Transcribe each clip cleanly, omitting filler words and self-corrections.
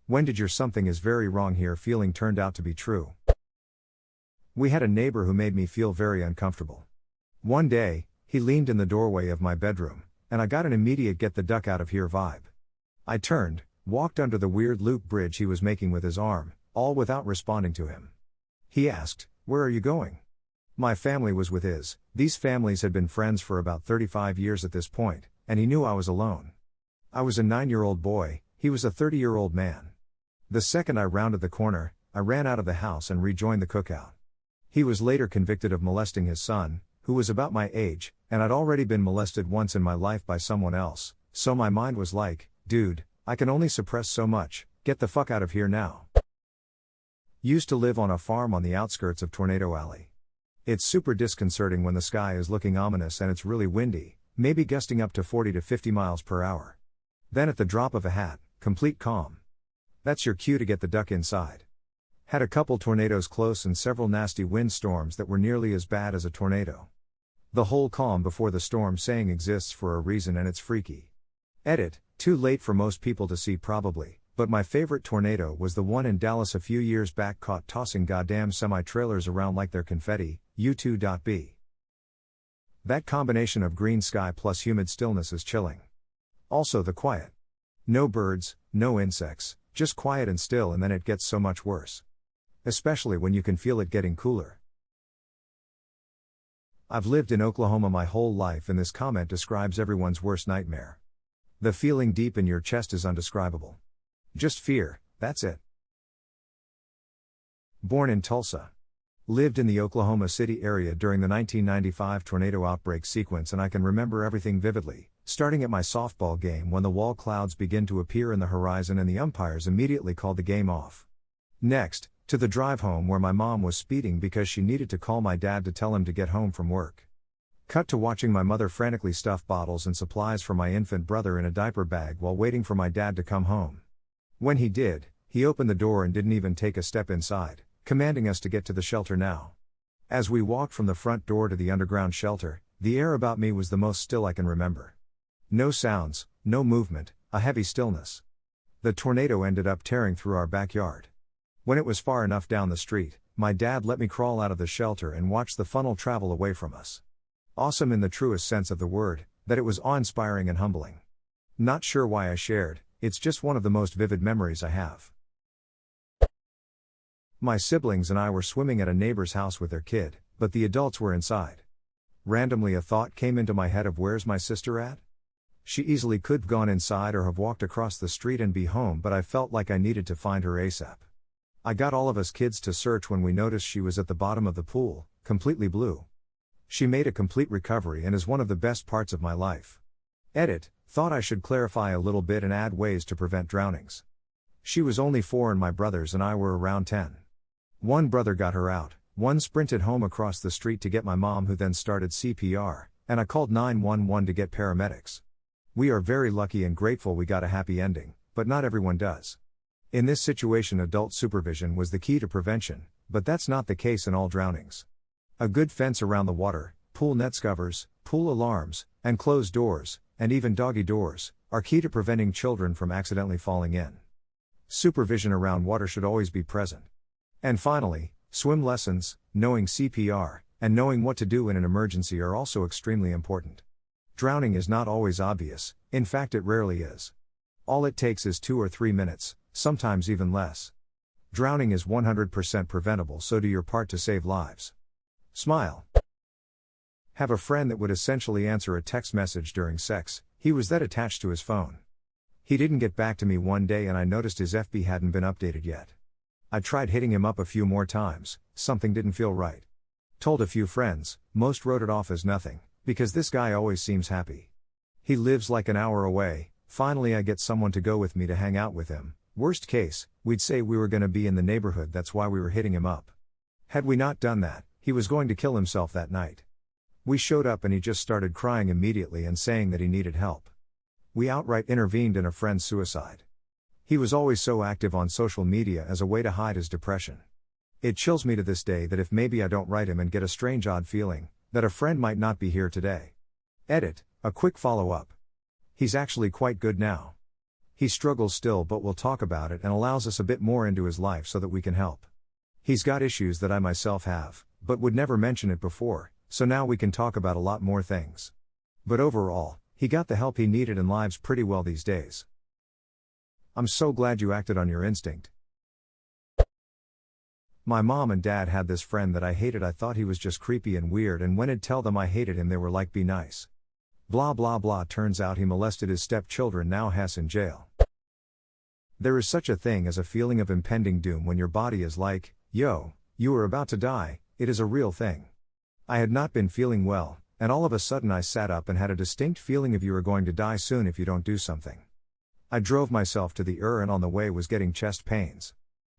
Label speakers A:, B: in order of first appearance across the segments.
A: When did your something is very wrong here feeling turned out to be true? We had a neighbor who made me feel very uncomfortable. One day, he leaned in the doorway of my bedroom, and I got an immediate get the duck out of here vibe. I turned, walked under the weird loop bridge he was making with his arm, all without responding to him. He asked, "Where are you going?" My family was with his. These families had been friends for about 35 years at this point, and he knew I was alone. I was a 9-year-old boy, he was a 30-year-old man. The second I rounded the corner, I ran out of the house and rejoined the cookout. He was later convicted of molesting his son, who was about my age, and I'd already been molested once in my life by someone else, so my mind was like, dude, I can only suppress so much, get the fuck out of here now. Used to live on a farm on the outskirts of Tornado Alley. It's super disconcerting when the sky is looking ominous and it's really windy, maybe gusting up to 40 to 50 miles per hour. Then at the drop of a hat, complete calm. That's your cue to get the duck inside. Had a couple tornadoes close and several nasty windstorms that were nearly as bad as a tornado. The whole calm before the storm saying exists for a reason and it's freaky. Edit, too late for most people to see probably, but my favorite tornado was the one in Dallas a few years back caught tossing goddamn semi-trailers around like they're confetti, U2.B. That combination of green sky plus humid stillness is chilling. Also the quiet. No birds, no insects, just quiet and still, and then it gets so much worse. Especially when you can feel it getting cooler. I've lived in Oklahoma my whole life and this comment describes everyone's worst nightmare. The feeling deep in your chest is undescribable. Just fear, that's it. Born in Tulsa. Lived in the Oklahoma City area during the 1995 tornado outbreak sequence, and I can remember everything vividly, starting at my softball game when the wall clouds begin to appear in the horizon and the umpires immediately called the game off. Next, to the drive home where my mom was speeding because she needed to call my dad to tell him to get home from work. Cut to watching my mother frantically stuff bottles and supplies for my infant brother in a diaper bag while waiting for my dad to come home. When he did, he opened the door and didn't even take a step inside, commanding us to get to the shelter now. As we walked from the front door to the underground shelter, the air about me was the most still I can remember. No sounds, no movement, a heavy stillness. The tornado ended up tearing through our backyard. When it was far enough down the street, my dad let me crawl out of the shelter and watch the funnel travel away from us. Awesome in the truest sense of the word, that it was awe-inspiring and humbling. Not sure why I shared, it's just one of the most vivid memories I have. My siblings and I were swimming at a neighbor's house with their kid, but the adults were inside. Randomly a thought came into my head of where's my sister at? She easily could have gone inside or have walked across the street and be home, but I felt like I needed to find her ASAP. I got all of us kids to search when we noticed she was at the bottom of the pool, completely blue. She made a complete recovery and is one of the best parts of my life. Edit, thought I should clarify a little bit and add ways to prevent drownings. She was only 4 and my brothers and I were around 10. One brother got her out, one sprinted home across the street to get my mom, who then started CPR, and I called 911 to get paramedics. We are very lucky and grateful we got a happy ending, but not everyone does. In this situation adult supervision was the key to prevention, but that's not the case in all drownings. A good fence around the water, pool net covers, pool alarms, and closed doors, and even doggy doors, are key to preventing children from accidentally falling in. Supervision around water should always be present. And finally, swim lessons, knowing CPR, and knowing what to do in an emergency are also extremely important. Drowning is not always obvious, in fact it rarely is. All it takes is 2 or 3 minutes, sometimes even less. Drowning is 100% preventable, so do your part to save lives. Smile. Have a friend that would essentially answer a text message during sex, he was that attached to his phone. He didn't get back to me one day and I noticed his FB hadn't been updated yet. I tried hitting him up a few more times, something didn't feel right. Told a few friends, most wrote it off as nothing, because this guy always seems happy. He lives like an hour away. Finally I get someone to go with me to hang out with him. Worst case, we'd say we were gonna be in the neighborhood, that's why we were hitting him up. Had we not done that, he was going to kill himself that night. We showed up and he just started crying immediately and saying that he needed help. We outright intervened in a friend's suicide. He was always so active on social media as a way to hide his depression. It chills me to this day that if maybe I don't write him and get a strange odd feeling, that a friend might not be here today. Edit, a quick follow-up. He's actually quite good now. He struggles still but will talk about it and allows us a bit more into his life so that we can help. He's got issues that I myself have, but would never mention it before, so now we can talk about a lot more things. But overall, he got the help he needed and lives pretty well these days. I'm so glad you acted on your instinct. My mom and dad had this friend that I hated. I thought he was just creepy and weird, and when I'd tell them I hated him they were like, be nice. Blah blah blah. Turns out he molested his stepchildren, now has in jail. There is such a thing as a feeling of impending doom when your body is like, yo, you are about to die. It is a real thing. I had not been feeling well, and all of a sudden I sat up and had a distinct feeling of you are going to die soon if you don't do something. I drove myself to the and on the way was getting chest pains.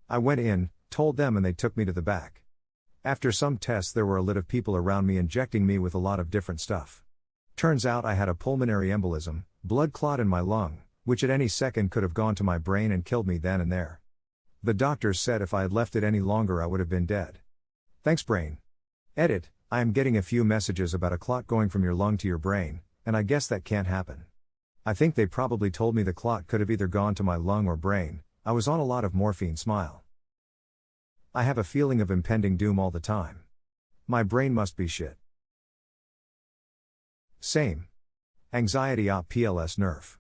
A: I went in, told them, and they took me to the back. After some tests there were a lot of people around me injecting me with a lot of different stuff. Turns out I had a pulmonary embolism, blood clot in my lung, which at any second could have gone to my brain and killed me then and there. The doctors said if I had left it any longer I would have been dead. Thanks brain. Edit, I am getting a few messages about a clot going from your lung to your brain, and I guess that can't happen. I think they probably told me the clot could have either gone to my lung or brain. I was on a lot of morphine. Smile. I have a feeling of impending doom all the time. My brain must be shit. Same. Anxiety op PLS nerf.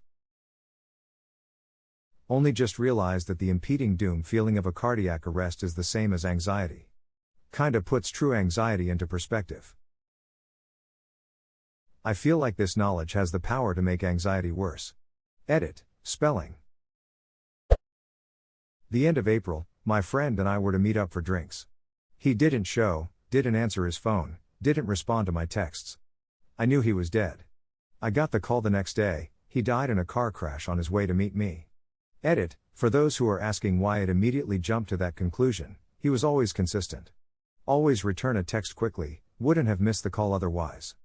A: Only just realized that the impending doom feeling of a cardiac arrest is the same as anxiety. Kinda puts true anxiety into perspective. I feel like this knowledge has the power to make anxiety worse. Edit, spelling. The end of April, my friend and I were to meet up for drinks. He didn't show, didn't answer his phone, didn't respond to my texts. I knew he was dead. I got the call the next day, he died in a car crash on his way to meet me. Edit, for those who are asking why it immediately jumped to that conclusion, he was always consistent. Always return a text quickly, wouldn't have missed the call otherwise.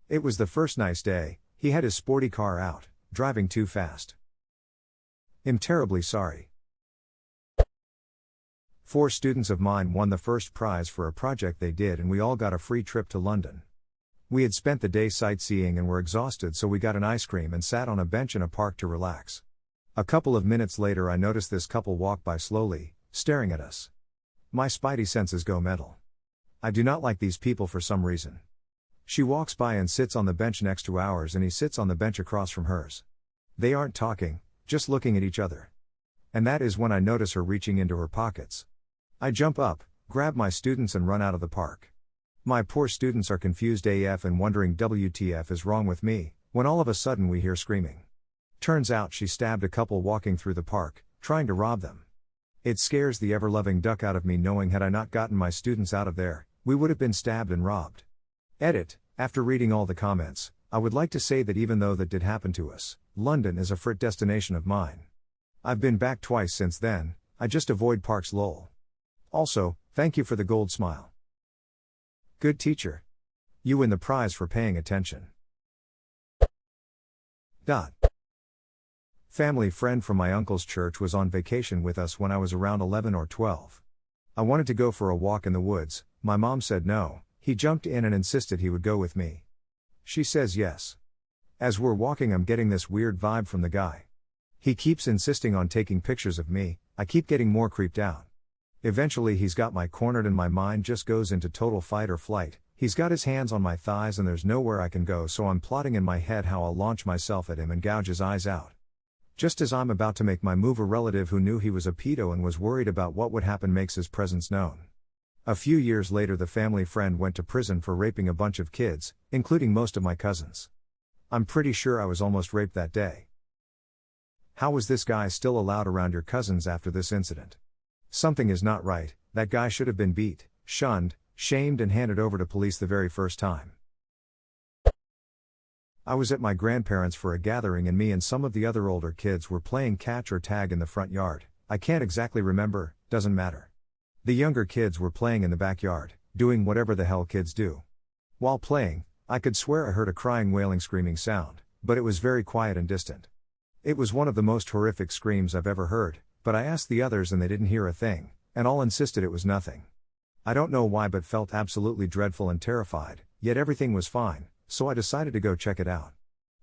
A: It was the first nice day, he had his sporty car out, driving too fast. I'm terribly sorry. 4 students of mine won the first prize for a project they did and we all got a free trip to London. We had spent the day sightseeing and were exhausted, so we got an ice cream and sat on a bench in a park to relax. A couple of minutes later I noticed this couple walk by slowly, staring at us. My spidey senses go mental. I do not like these people for some reason. She walks by and sits on the bench next to ours and he sits on the bench across from hers. They aren't talking, just looking at each other. And that is when I notice her reaching into her pockets. I jump up, grab my students and run out of the park. My poor students are confused AF and wondering WTF is wrong with me, when all of a sudden we hear screaming. Turns out she stabbed a couple walking through the park, trying to rob them. It scares the ever-loving duck out of me knowing had I not gotten my students out of there, we would have been stabbed and robbed. Edit, after reading all the comments, I would like to say that even though that did happen to us, London is a frit destination of mine. I've been back twice since then, I just avoid parks lol. Also, thank you for the gold smile. Good teacher. You win the prize for paying attention. Family friend from my uncle's church was on vacation with us when I was around 11 or 12. I wanted to go for a walk in the woods, my mom said no, he jumped in and insisted he would go with me. She says yes. As we're walking I'm getting this weird vibe from the guy. He keeps insisting on taking pictures of me, I keep getting more creeped out. Eventually he's got my cornered and my mind just goes into total fight or flight. He's got his hands on my thighs and there's nowhere I can go, so I'm plotting in my head how I'll launch myself at him and gouge his eyes out. Just as I'm about to make my move, a relative who knew he was a pedo and was worried about what would happen makes his presence known. A few years later the family friend went to prison for raping a bunch of kids, including most of my cousins. I'm pretty sure I was almost raped that day. How was this guy still allowed around your cousins after this incident? Something is not right, that guy should have been beat, shunned, shamed and handed over to police the very first time. I was at my grandparents' for a gathering and me and some of the other older kids were playing catch or tag in the front yard. I can't exactly remember, doesn't matter. The younger kids were playing in the backyard, doing whatever the hell kids do. While playing, I could swear I heard a crying, wailing, screaming sound, but it was very quiet and distant. It was one of the most horrific screams I've ever heard, but I asked the others and they didn't hear a thing, and all insisted it was nothing. I don't know why but felt absolutely dreadful and terrified, yet everything was fine, so I decided to go check it out.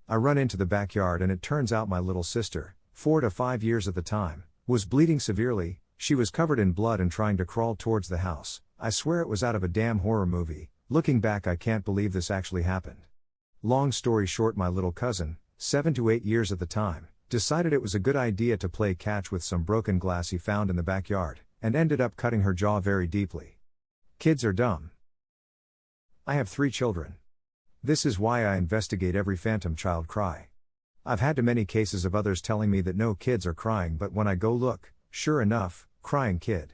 A: I run into the backyard and it turns out my little sister, 4 to 5 years at the time, was bleeding severely. She was covered in blood and trying to crawl towards the house. I swear it was out of a damn horror movie. Looking back, I can't believe this actually happened. Long story short, my little cousin, 7 to 8 years at the time, decided it was a good idea to play catch with some broken glass he found in the backyard, and ended up cutting her jaw very deeply. Kids are dumb. I have 3 children. This is why I investigate every phantom child cry. I've had many cases of others telling me that no kids are crying, but when I go look, sure enough, crying kid.